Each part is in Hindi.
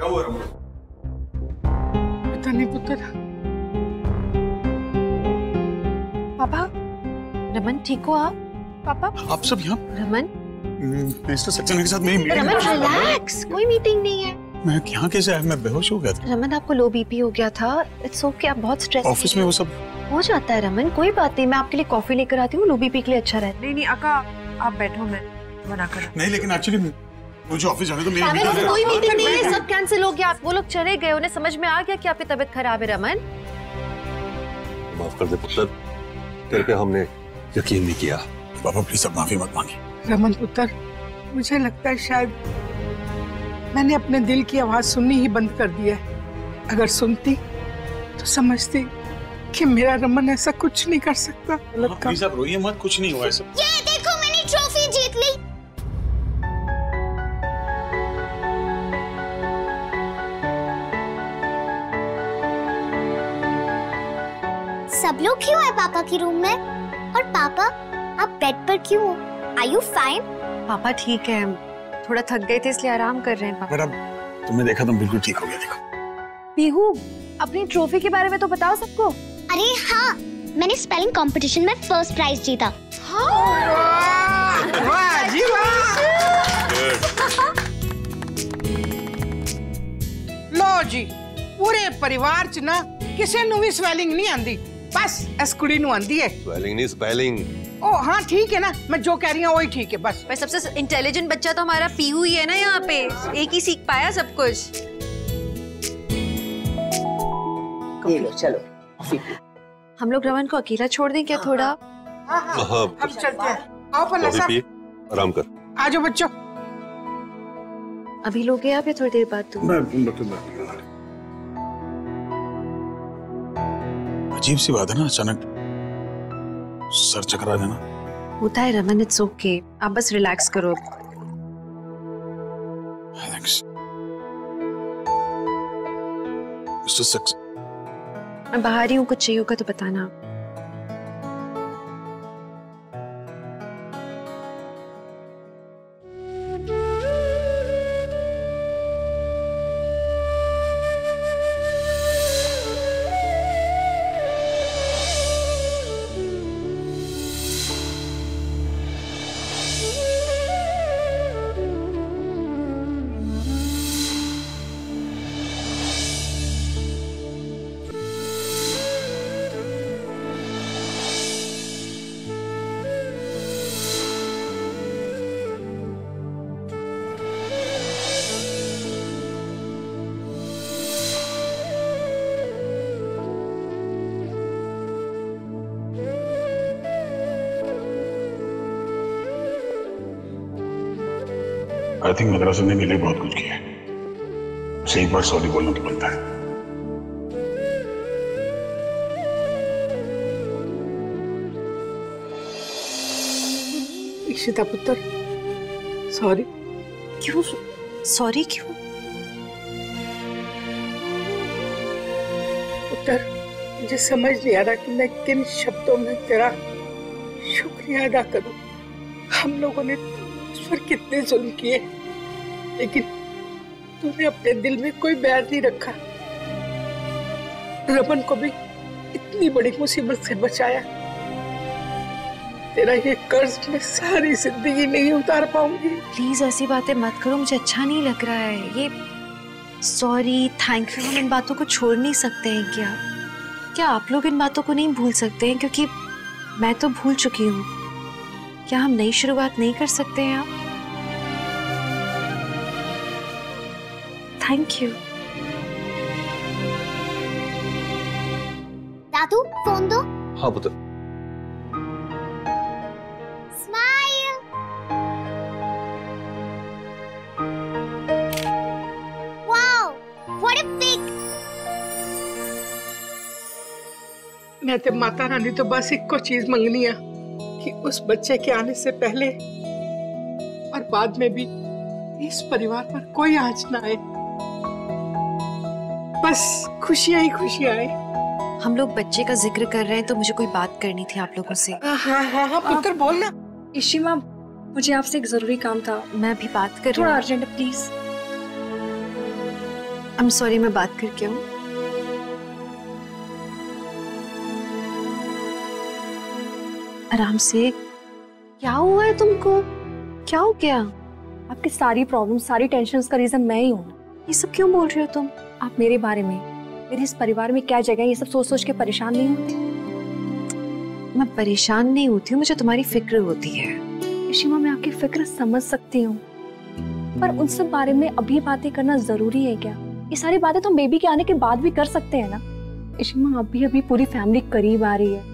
क्या हुआ रमन? पता नहीं पुत्र। पापा, रमन ठीक हो आप? पापा आप सब यहाँ? रमन मिस्टर सक्सेना के साथ मेरी मीटिंग। रमन रिलैक्स, कोई मीटिंग नहीं है। मैं यहाँ कैसे आया? मैं बेहोश हो गया था। रमन आपको लो बीपी हो गया था। इट्स ओके, आप बहुत स्ट्रेस ऑफिस में वो सब हो जाता है रमन, कोई बात नहीं। मैं आपके लिए कॉफी लेकर आती हूँ, लो बीपी के लिए अच्छा रहता है। नहीं अक्का, आप बैठो, मैं मना कर। नहीं, लेकिन एक्चुअली मुझे ऑफिस जाने तो मेरी कोई मीटिंग नहीं है, सब कैंसिल हो गया। वो लोग चले गए, उन्हें समझ में आ गया कि आपकी तबीयत खराब है। रमन माफ कर दे पुत्र, तेरे पे हमने यकीन नहीं किया। पापा प्लीज अब माफी मत मांगिए। रमन पुत्र, मुझे लगता है शायद मैंने अपने दिल की आवाज सुननी ही बंद कर दी है। अगर सुनती तो समझती कि मेरा रमन ऐसा कुछ नहीं कर सकता। प्लीज आप रोइए मत, कुछ नहीं हुआ ऐसा। ये देखो मैंने ट्रॉफी जीत ली। सब लोग क्यों है पापा के रूम में? और पापा आप बेड पर क्यों हो? Are you fine? पापा ठीक है, थोड़ा थक गए थे इसलिए आराम कर रहे हैं। पापा बेटा तुमने देखा तुम बिल्कुल ठीक हो गया। देखो पीहू, अपनी ट्रॉफी के बारे में तो बताओ सबको। अरे हाँ, मैंने स्पेलिंग कंपटीशन में फर्स्ट प्राइज जीता। वाह जी वाह। लो जी, पूरे परिवार च ना किसी नु भी स्वेलिंग नहीं आंदी, बस इस कुड़ी नु आंदी है। स्पेलिंग नहीं, स्पेलिंग। ओ हाँ ठीक है ना, मैं जो कह रही हूँ वही ठीक है बस। पर सबसे इंटेलिजेंट बच्चा तो हमारा पीहू ही है ना यहाँ पे, एक ही सीख पाया सब कुछ। ये लो, चलो हम लोग रमन को अकेला छोड़ दें क्या थोड़ा? हाँ, अब चलते हैं। आओ पन्ना कॉफी साहब, पी, आराम कर। आ जाओ बच्चों। अभी लोग गए आप या थोड़ी देर बाद? तुम अजीब सी बात है ना, अचानक सर चकरा जाना। होता है रमन, इट्स ओके, आप बस रिलैक्स करो। Thanks mister Saxena. मैं बाहर ही हूँ, कुछ चाहिए होगा तो बताना। आई थिंक मद्रासा ने मेरे लिए बहुत कुछ किया है, उसे एक बार सॉरी बोलना तो बनता है। इशिता पुत्र, सॉरी। क्यों सॉरी क्यों? पुत्र, मुझे समझ नहीं आ रहा कि मैं किन शब्दों में तेरा शुक्रिया अदा करूं। हम लोगों ने उस पर कितने जुल्म किए, लेकिन तूने अपने दिल में कोई बैर नहीं रखा। रमन को भी इतनी बड़ी मुसीबत से बचाया। तेरा ये कर्ज मैं सारी जिंदगी नहीं उतार पाऊंगी। प्लीज ऐसी बातें मत करो, मुझे अच्छा नहीं लग रहा है। ये सॉरी, थैंक यू, हम इन बातों को छोड़ नहीं सकते हैं क्या? क्या आप लोग इन बातों को नहीं भूल सकते हैं? क्योंकि मैं तो भूल चुकी हूँ। क्या हम नई शुरुआत नहीं कर सकते हैं आप? Thank you. दादू फोन दो। हाँ पुत्र। Smile. Wow, what a pic. मैं ते माता रानी तो बस एक को चीज मंगनी है कि उस बच्चे के आने से पहले और बाद में भी इस परिवार पर कोई आँच ना आए, बस खुशियां ही खुशियां आए। हम लोग बच्चे का जिक्र कर रहे हैं तो मुझे कोई बात करनी थी आप लोगों से। हाँ पुत्र बोल ना। इशी माँ, मुझे आपसे एक जरूरी काम था। मैं भी बात कर रही थोड़ा हूँ। अर्जेंट है प्लीज। I'm sorry, मैं बात करके हूँ। आराम से। क्या हुआ है तुमको? क्या हो गया? आपकी सारी प्रॉब्लम, सारी टेंशन्स का रीजन मैं ही हूँ। ये सब क्यों बोल रही हो तुम? आप मेरे बारे में, मेरे इस परिवार में क्या जगह है, ये सब सोच सोच के परेशान नहीं होते? मैं परेशान नहीं होती हूँ, मुझे तुम्हारी फिक्र होती है। इशिमा, मैं आपकी फिक्र समझ सकती हूँ, पर उन सब बारे में अभी बातें करना जरूरी है क्या? ये सारी बातें तो बेबी के आने के बाद भी कर सकते हैं ना। इशिमा, अभी पूरी फैमिली करीब आ रही है,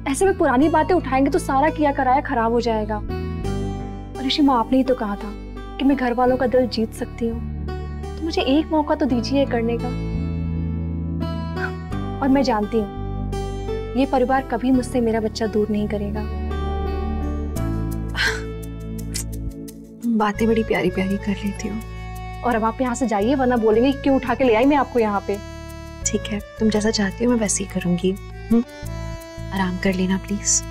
ऐसे में पुरानी बातें उठाएंगे तो सारा किया कराया खराब हो जाएगा। और इशिमा, आपने ही तो कहा था कि मैं घर वालों का दिल जीत सकती हूँ, तो मुझे एक मौका तो दीजिए करने का। और मैं जानती हूँ ये परिवार कभी मुझसे मेरा बच्चा दूर नहीं करेगा। बातें बड़ी प्यारी प्यारी कर लेती हो। और अब आप यहाँ से जाइए, वरना बोलेंगे क्यों उठा के ले आई मैं आपको यहाँ पे। ठीक है, तुम जैसा चाहती हो मैं वैसे ही करूंगी। आराम कर लेना प्लीज।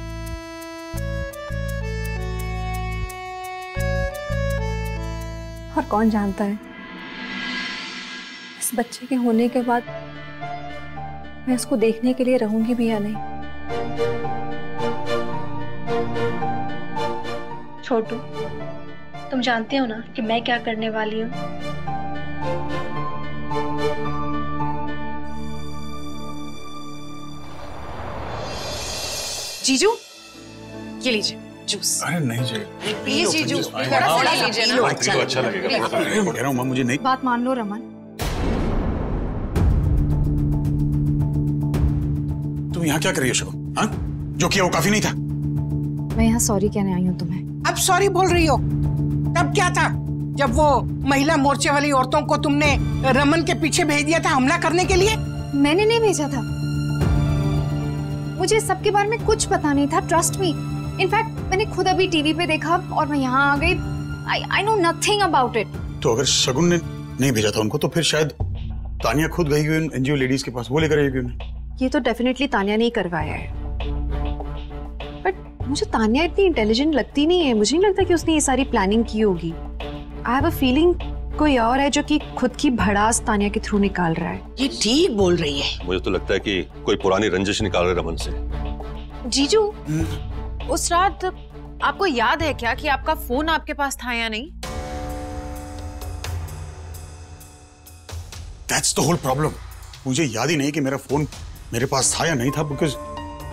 और कौन जानता है इस बच्चे के होने के बाद मैं इसको देखने के लिए रहूंगी भी या नहीं। छोटू, तुम जानते हो ना कि मैं क्या करने वाली हूँ? जीजू, ये लीजिए जूस। अरे नहीं जी, प्लीज जीजू, थोड़ा सा लीजिए ना। अच्छा लगेगा। कह रहा हूँ माँ, मुझे नहीं। बात मान लो रमन। तुम यहाँ क्या कर रही हो शिवम? हाँ, जो किया वो काफी नहीं था? मैं यहाँ सॉरी कहने आई हूँ तुम्हें। अब सॉरी बोल रही हो? तब क्या था जब वो महिला मोर्चे वाली औरतों को तुमने रमन के पीछे भेज दिया था हमला करने के लिए? मैंने नहीं भेजा था, मुझे सबके बारे में कुछ पता नहीं था, ट्रस्ट मी। इनफैक्ट मैंने खुद अभी टीवी पे देखा और मैं यहाँ आ गई। I know nothing about it. तो अगर शगुन ने नहीं भेजा था उनको, तो फिर शायद तानिया खुद गई हुई एनजीओ लेडीज के पास, वो लेकर आएगी उन्हें। ये तो डेफिनेटली तानिया ने ही करवाया है, बट मुझे तानिया इतनी इंटेलिजेंट लगती नहीं है। मुझे नहीं लगता कि उसने ये सारी प्लानिंग की होगी। आई हैव अ फीलिंग कोई और है जो कि खुद की भड़ास तानिया के थ्रू निकाल रहा है। ये ठीक बोल रही है। मुझे तो लगता है कि कोई पुरानी रंजिश निकाल रहे रमन से। जीजू, उस रात आपको याद है क्या कि आपका फोन आपके पास था या नहीं? That's the whole problem. मुझे याद ही नहीं कि मेरा फोन मेरे पास था या नहीं था, बिकॉज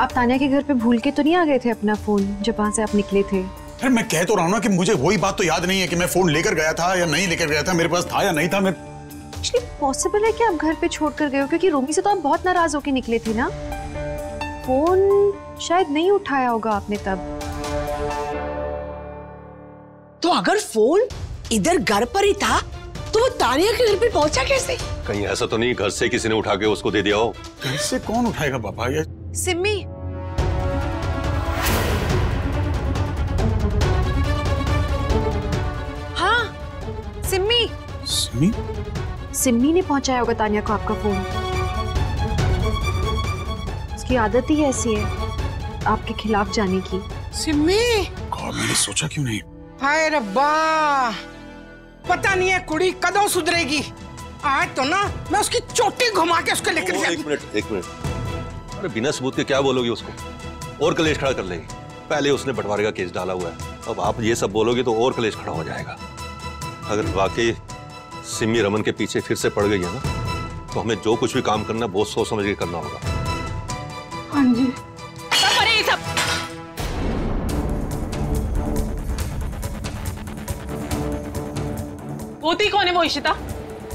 आप तानिया के घर पे भूल के तो नहीं आ गए थे अपना फोन जब वहां से आप निकले थे? अरे मैं कह तो रहा हूँ ना कि मुझे वही बात तो याद नहीं है कि मैं फोन लेकर गया था या नहीं लेकर गया था, मेरे पास था या नहीं था। मैं एक्चुअली पॉसिबल है कि आप घर पे छोड़ कर गए हो, क्योंकि रोमी से तो आप बहुत नाराज होके निकले थे ना। फोन शायद नहीं उठाया होगा आपने तब। तो अगर फोन इधर घर पर ही था तो वो तानिया के घर पे पहुंचा कैसे? कहीं ऐसा तो नहीं घर से किसी ने उठा के उसको दे दिया हो? घर से कौन उठाएगा पापा? ये सिम्मी, हाँ सिम्मी। सिमी? सिम्मी ने पहुंचाया होगा तानिया को आपका फोन। उसकी आदत ही ऐसी है आपके खिलाफ जाने की। सिम्मी, मैंने सोचा क्यों नहीं। हाय रब्बा, पता नहीं है कुड़ी कदों सुधरेगी। आज तो ना मैं उसकी चोटी घुमा के उसको लेकर जाऊंगी। एक मिनट। अरे बिना सबूत के क्या बोलोगी उसको? और कलेश खड़ा कर लेगी। पहले उसने बंटवारे का केस डाला हुआ है, अब आप ये सब बोलोगे तो और कलेश खड़ा हो जाएगा। अगर वाकई सिमी रमन के पीछे फिर से पड़ गई है ना, तो हमें जो कुछ भी काम करना बहुत सोच समझ के करना होगा। हाँ जी। होती कौन है वो इशिता?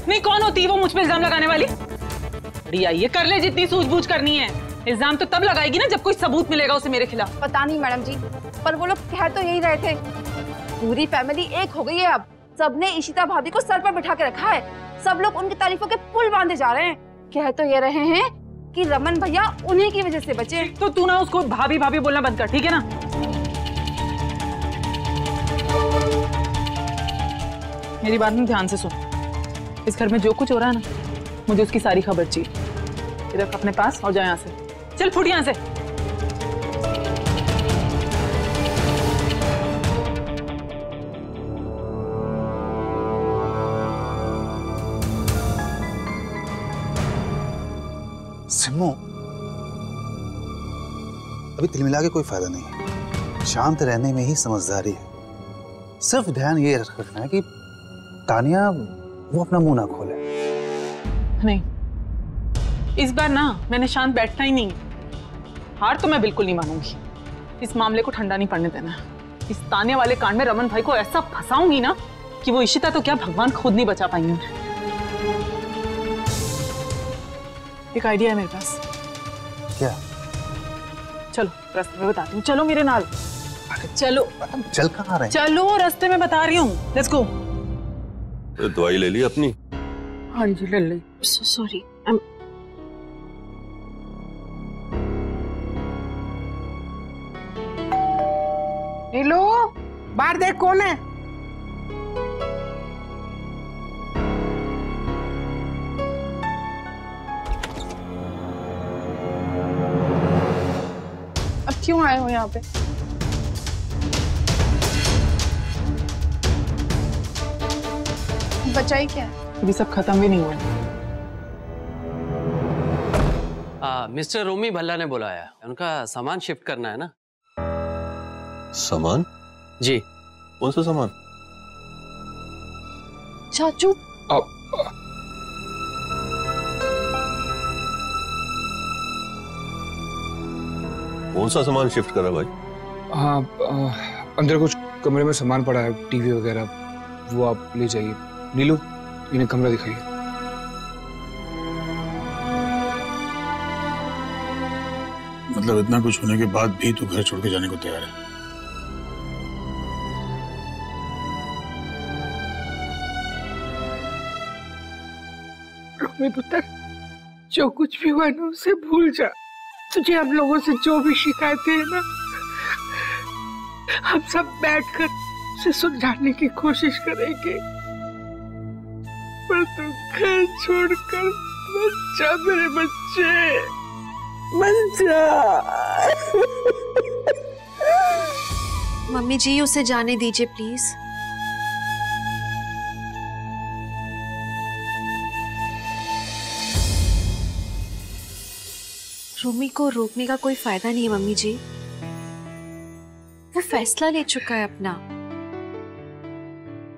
नहीं, कौन होती है वो मुझ पे इल्जाम लगाने वाली? बढ़िया, ये कर ले जितनी सूझबूझ करनी है। इल्जाम तो तब लगाएगी ना जब कोई सबूत मिलेगा उसे मेरे खिलाफ। पता नहीं मैडम जी, पर वो लोग कह तो यही रहे थे। पूरी फैमिली एक हो गई है अब। सबने इशिता भाभी को सर पर बिठा के रखा है। सब लोग उनकी तारीफों के पुल बांधे जा रहे हैं। कह तो ये रहे हैं कि रमन भैया उन्हीं की वजह से बचे। तो तू ना उसको भाभी भाभी बोलना बंद कर, ठीक है ना? मेरी बात में ध्यान से सुन। इस घर में जो कुछ हो रहा है ना, मुझे उसकी सारी खबर चाहिए। रख अपने पास और जा यहाँ से। चल फुट यहाँ से। सिम्मो, अभी तिलमिला के कोई फायदा नहीं है। शांत रहने में ही समझदारी है। सिर्फ ध्यान ये रखना है कि तानिया वो अपना मुंह ना खोले। नहीं, इस बार ना मैंने शांत बैठना ही नहीं। हार तो मैं बिल्कुल नहीं मानूंगी। इस मामले को ठंडा नहीं पड़ने देना। इस तानिया वाले कांड में रमन भाई को ऐसा फंसाऊंगी ना कि वो इशिता तो क्या भगवान खुद नहीं बचा पाएंगे उन्हें। एक आइडिया है मेरे पास। क्या? चलो रास्ते में बताती हूँ, चलो मेरे नाल। चलो। चल कहाँ रहे? चलो रास्ते में बता रही हूँ, लेट्स गो। दवाई ले ली अपनी? हाँ जी ले ली। सॉरी। नीलू, बाहर देख कौन है। अब क्यों आए हो यहाँ पे? बचाई क्या है? अभी सब खत्म भी नहीं हुआ। मिस्टर रोमी भल्ला ने बुलाया, उनका सामान शिफ्ट करना है ना। सामान? जी। कौन सा सामान? चाचू। कौन सा सामान शिफ्ट कर रहा भाई? हाँ, अंदर कुछ कमरे में सामान पड़ा है, टीवी वगैरह, वो आप ले जाइए। नीलू, इन्हें कमरा दिखाइए। मतलब इतना कुछ होने के बाद भी तू घर छोड़ के जाने को तैयार है? रोमी पुत्र, जो कुछ भी हुआ ना उसे भूल जा। तुझे हम लोगों से जो भी शिकायतें हैं ना, हम सब बैठकर उसे सुलझाने की कोशिश करेंगे। पर तू घर छोड़कर मत जा मेरे बच्चे, मत जा। मम्मी जी उसे जाने दीजिए प्लीज। रोमी को रोकने का कोई फायदा नहीं है मम्मी जी। वो फैसला ले चुका है अपना।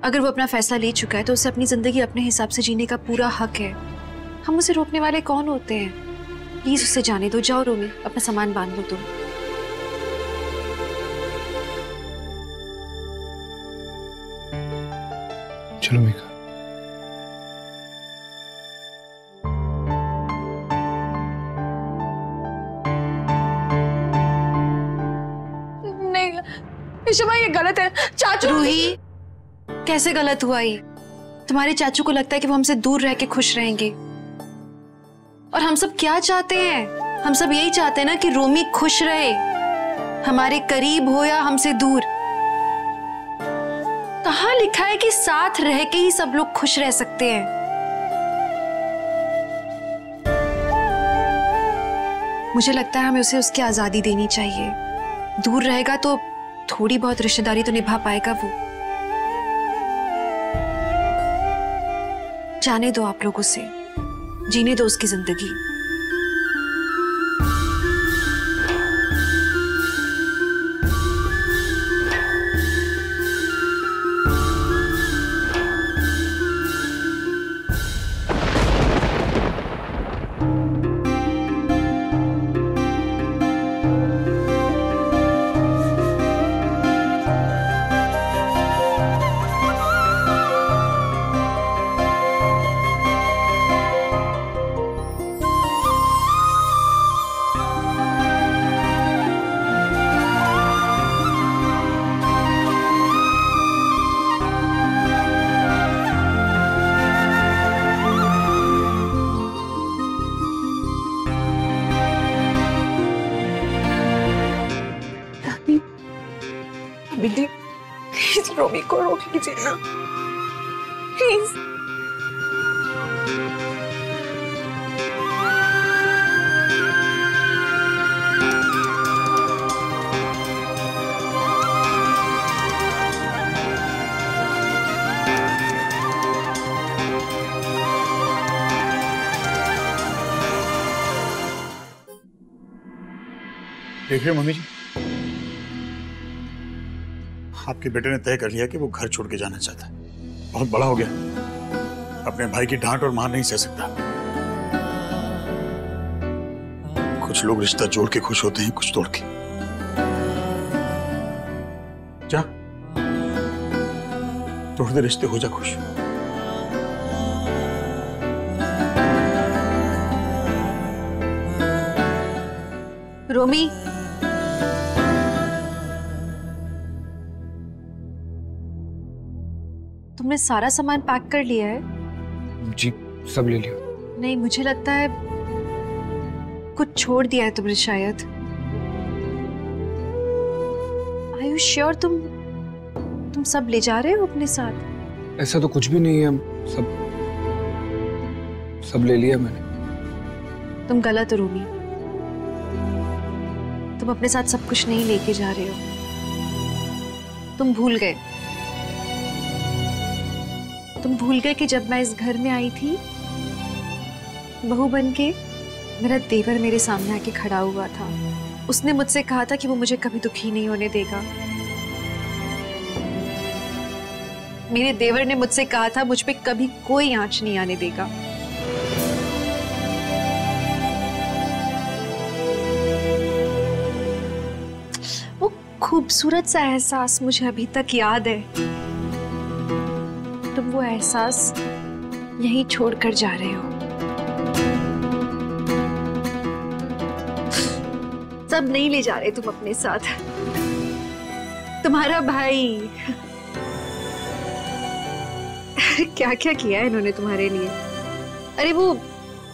अगर वो अपना फैसला ले चुका है तो उसे अपनी जिंदगी अपने हिसाब से जीने का पूरा हक है। हम उसे रोकने वाले कौन होते हैं? प्लीज उसे जाने दो। जाओ रोमी, अपना सामान बांध लो तुम। चलो मीका। नहीं इशिमा, ये गलत है। चाचू। रूही, कैसे गलत हुआ ये? तुम्हारे चाचू को लगता है कि वो हमसे दूर रह के खुश रहेंगे, और हम सब क्या चाहते हैं? हम सब यही चाहते हैं ना कि रोमी खुश रहे, हमारे करीब हो या हमसे दूर। कहाँ लिखा है कि साथ रह के ही सब लोग खुश रह सकते हैं? मुझे लगता है हमें उसे उसकी आजादी देनी चाहिए। दूर रहेगा तो थोड़ी बहुत रिश्तेदारी तो निभा पाएगा वो। जाने दो आप लोग उसे, जीने दो उसकी जिंदगी। दीदी प्लीज रोमी को रोक लीजिए ना, प्लीज। देख रहे हो मम्मी जी, आपके बेटे ने तय कर लिया कि वो घर छोड़ के जाना चाहता है। बहुत बड़ा हो गया, अपने भाई की डांट और मार नहीं सह सकता। कुछ लोग रिश्ता जोड़ के खुश होते हैं, कुछ तोड़ के। जा तोड़ दे रिश्ते, हो जा खुश। रोमी, तुमने सारा सामान पैक कर लिया है? जी सब ले लिया। नहीं, मुझे लगता है कुछ छोड़ दिया है तुमने शायद। Are you sure तुम सब ले जा रहे हो अपने साथ? ऐसा तो कुछ भी नहीं है, सब ले लिया मैंने। तुम गलत हो रोमी, तुम अपने साथ सब कुछ नहीं लेके जा रहे हो। तुम भूल गए कि जब मैं इस घर में आई थी बहू बन के, मेरा देवर मेरे सामने आके खड़ा हुआ था। उसने मुझसे कहा था कि वो मुझे कभी दुखी नहीं होने देगा। मेरे देवर ने मुझसे कहा था मुझ पे कभी कोई आंच नहीं आने देगा। वो खूबसूरत सा एहसास मुझे अभी तक याद है। तुम वो एहसास यहीं छोड़कर जा रहे हो। सब नहीं ले जा रहे तुम अपने साथ। तुम्हारा भाई क्या क्या किया है इन्होंने तुम्हारे लिए। अरे वो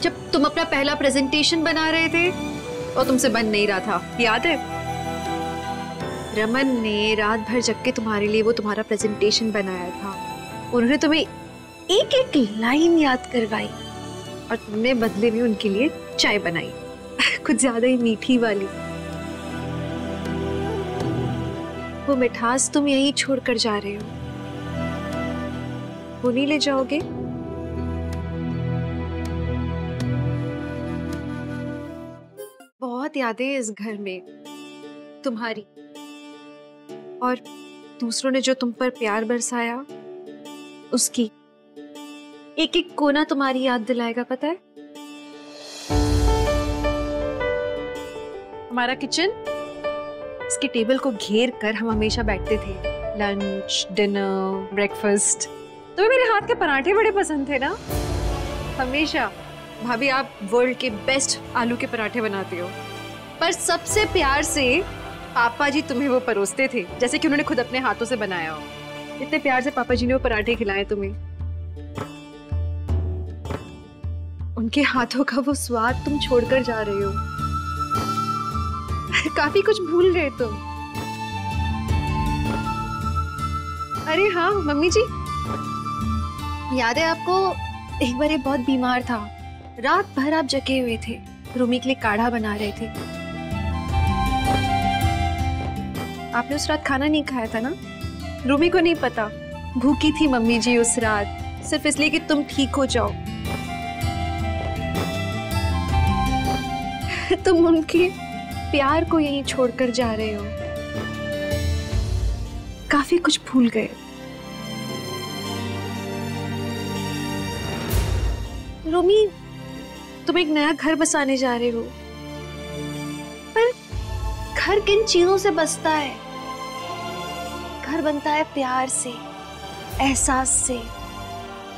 जब तुम अपना पहला प्रेजेंटेशन बना रहे थे और तुमसे बन नहीं रहा था, याद है? रमन ने रात भर जग के तुम्हारे लिए वो तुम्हारा प्रेजेंटेशन बनाया था। उन्होंने तुम्हें एक एक लाइन याद करवाई और तुमने बदले में उनके लिए चाय बनाई, कुछ ज्यादा ही मीठी वाली। वो मिठास तुम यहीं छोड़कर जा रहे हो, वो नहीं ले जाओगे? बहुत यादें इस घर में तुम्हारी, और दूसरों ने जो तुम पर प्यार बरसाया उसकी। एक एक कोना तुम्हारी याद दिलाएगा, पता है? हमारा किचन, इसके टेबल को घेर कर हम हमेशा बैठते थे। Lunch, dinner, breakfast. तुम्हें मेरे हाथ के पराठे बड़े पसंद थे ना? हमेशा। भाभी, आप वर्ल्ड के बेस्ट आलू के पराठे बनाते हो, पर सबसे प्यार से पापा जी तुम्हें वो परोसते थे जैसे कि उन्होंने खुद अपने हाथों से बनाया हो। इतने प्यार से पापा जी ने वो पराठे खिलाए तुम्हें। उनके हाथों का वो स्वाद तुम छोड़कर जा रहे हो। काफी कुछ भूल गए तुम। अरे हाँ मम्मी जी, याद है आपको? एक बार ये बहुत बीमार था, रात भर आप जगे हुए थे, रूमी के लिए काढ़ा बना रहे थे। आपने उस रात खाना नहीं खाया था ना? रूमी को नहीं पता, भूखी थी मम्मी जी उस रात, सिर्फ इसलिए कि तुम ठीक हो जाओ। तुम उनके प्यार को यहीं छोड़कर जा रहे हो। काफी कुछ भूल गए। रोमी, तुम एक नया घर बसाने जा रहे हो, पर घर किन चीजों से बसता है? घर बनता है प्यार से, एहसास से,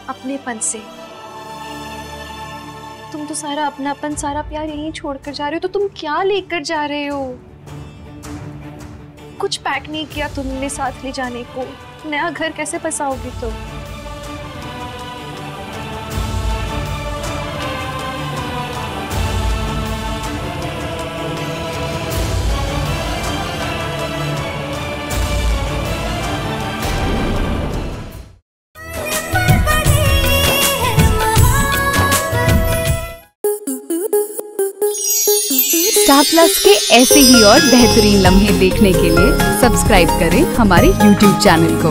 अपनेपन से। तुम तो सारा अपनापन, सारा प्यार यहीं छोड़कर जा रहे हो, तो तुम क्या लेकर जा रहे हो? कुछ पैक नहीं किया तुमने साथ ले जाने को। नया घर कैसे बसाओगे तुम? स्टार प्लस के ऐसे ही और बेहतरीन लम्हे देखने के लिए सब्सक्राइब करें हमारे YouTube चैनल को।